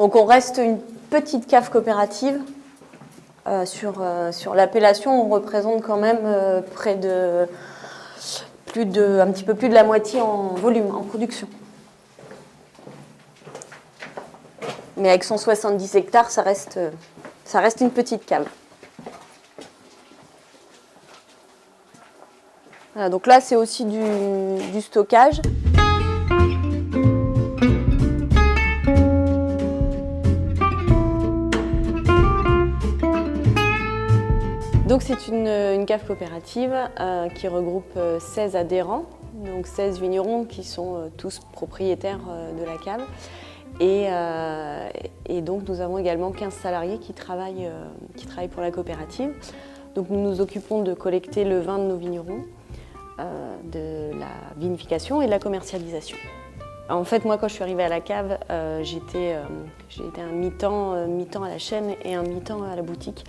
Donc on reste une petite cave coopérative. Sur l'appellation, on représente quand même près de un petit peu plus de la moitié en volume, en production. Mais avec 170 hectares, ça reste une petite cave. Voilà, donc là, c'est aussi du stockage. Donc c'est une cave coopérative qui regroupe 16 adhérents, donc 16 vignerons qui sont tous propriétaires de la cave. Et donc nous avons également 15 salariés qui travaillent pour la coopérative. Donc nous nous occupons de collecter le vin de nos vignerons, de la vinification et de la commercialisation. En fait, moi, quand je suis arrivée à la cave, j'étais un mi-temps à la chaîne et un mi-temps à la boutique.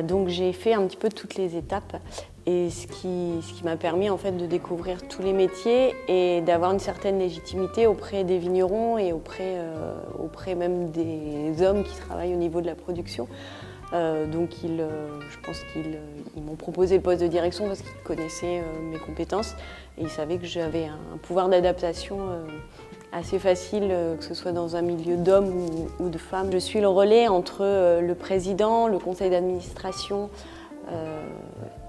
Donc j'ai fait un petit peu toutes les étapes et ce qui m'a permis en fait de découvrir tous les métiers et d'avoir une certaine légitimité auprès des vignerons et auprès même des hommes qui travaillent au niveau de la production. Donc je pense qu'ils m'ont proposé le poste de direction parce qu'ils connaissaient mes compétences et ils savaient que j'avais un pouvoir d'adaptation assez facile, que ce soit dans un milieu d'hommes ou de femmes. Je suis le relais entre le président, le conseil d'administration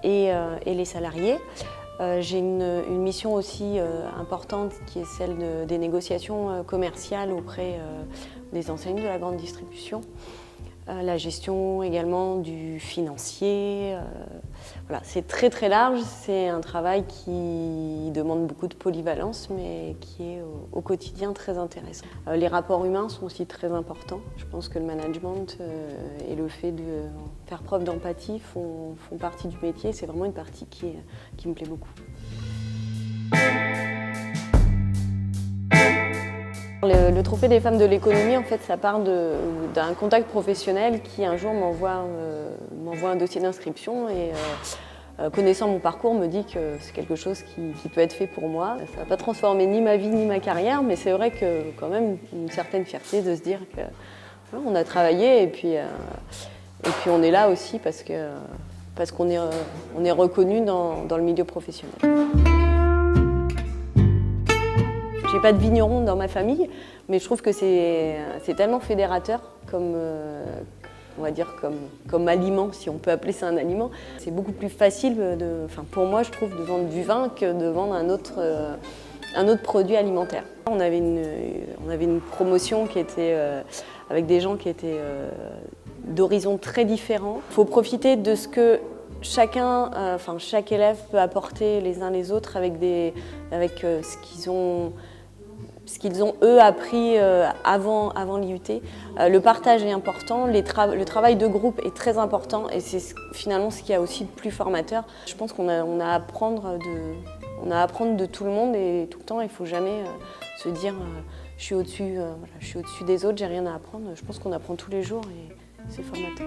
et les salariés. J'ai une mission aussi importante qui est celle des négociations commerciales auprès des enseignes de la grande distribution. La gestion également du financier. Voilà, c'est très très large, c'est un travail qui demande beaucoup de polyvalence mais qui est au quotidien très intéressant. Les rapports humains sont aussi très importants. Je pense que le management et le fait de faire preuve d'empathie font partie du métier. C'est vraiment une partie qui me plaît beaucoup. Le trophée des femmes de l'économie, en fait, ça part d'un contact professionnel qui un jour m'envoie un dossier d'inscription et connaissant mon parcours me dit que c'est quelque chose qui peut être fait pour moi. Ça ne va pas transformer ni ma vie ni ma carrière, mais c'est vrai que quand même une certaine fierté de se dire qu'on a travaillé et puis on est là aussi parce qu'on est reconnu dans le milieu professionnel. Je n'ai pas de vigneron dans ma famille, mais je trouve que c'est tellement fédérateur comme, on va dire comme aliment, si on peut appeler ça un aliment. C'est beaucoup plus facile, pour moi, je trouve, de vendre du vin que de vendre un autre produit alimentaire. On avait une promotion qui était avec des gens qui étaient d'horizons très différents. Il faut profiter de ce que chaque élève peut apporter les uns les autres avec ce qu'ils ont eux appris avant l'IUT. Le partage est important, le travail de groupe est très important et c'est finalement ce qui a aussi de plus formateur. Je pense qu'on a à apprendre de tout le monde et tout le temps il ne faut jamais se dire je suis au-dessus des autres, j'ai rien à apprendre. Je pense qu'on apprend tous les jours et c'est formateur.